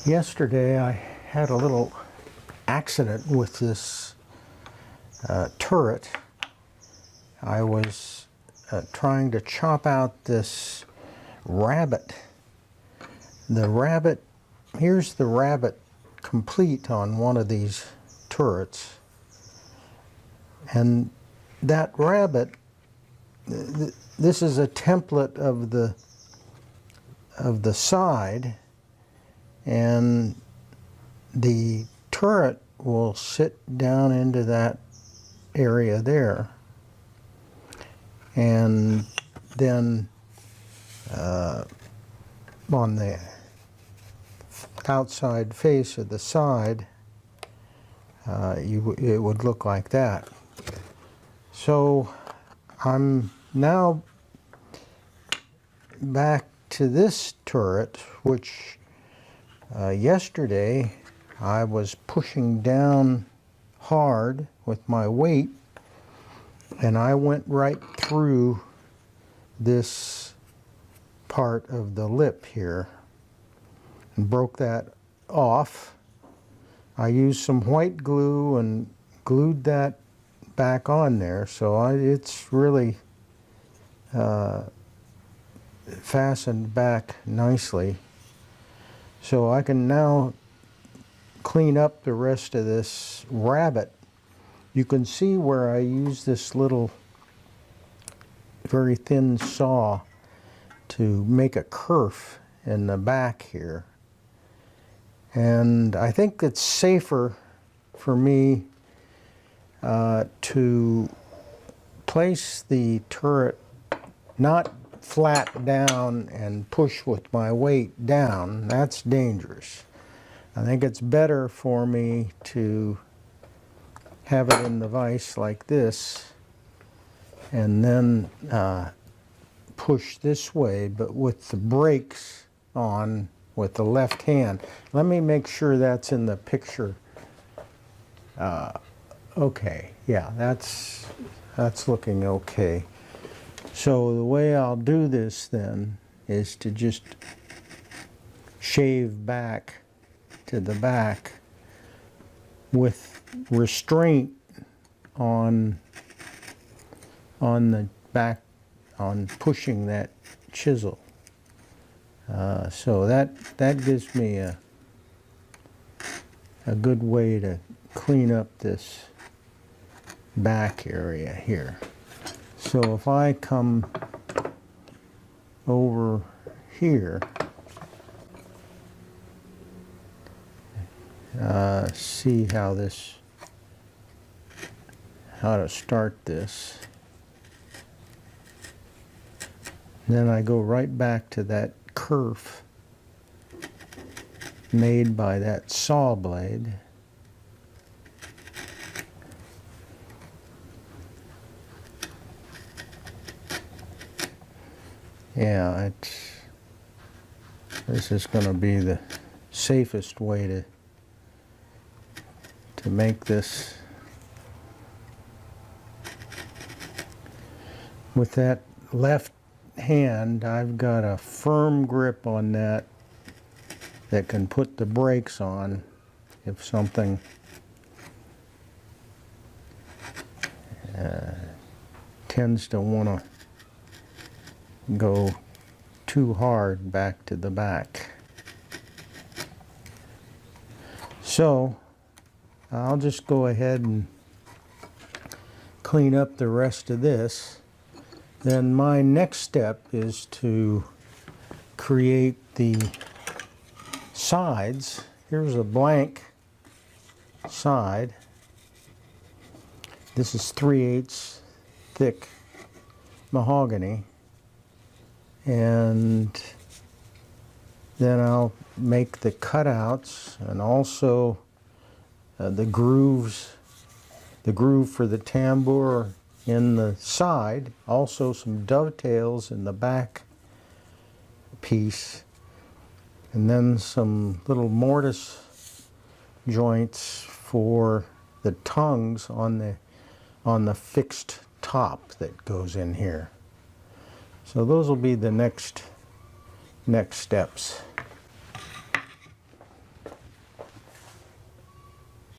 Yesterday I had a little accident with this turret. I was trying to chop out this rabbet. Here's the rabbet complete on one of these turrets. And that rabbet, this is a template of the side, and the turret will sit down into that area there, and then on the outside face of the side it would look like that. So I'm now back to this turret, which yesterday I was pushing down hard with my weight, and I went right through this part of the lip here and broke that off. I used some white glue and glued that back on there, so it's really fastened back nicely. So I can now clean up the rest of this rabbet. You can see where I use this little very thin saw to make a kerf in the back here. And I think it's safer for me to place the turret not flat down and push with my weight down. That's dangerous. I think it's better for me to have it in the vise like this and then push this way, but with the brakes on with the left hand. Let me make sure that's in the picture. Okay, yeah, that's looking okay. So the way I'll do this then is to just shave back to the back with restraint on the back, on pushing that chisel. So that gives me a good way to clean up this back area here. So if I come over here, see how to start this. Then I go right back to that kerf made by that saw blade. Yeah, this is going to be the safest way to make this. With that left hand, I've got a firm grip on that can put the brakes on if something tends to want to go too hard back to the back. So I'll just go ahead and clean up the rest of this. Then my next step is to create the sides. Here's a blank side. This is 3/8 thick mahogany. And then I'll make the cutouts and also the grooves, the groove for the tambour in the side, also some dovetails in the back piece, and then some little mortise joints for the tongues on the fixed top that goes in here. So those will be the next steps.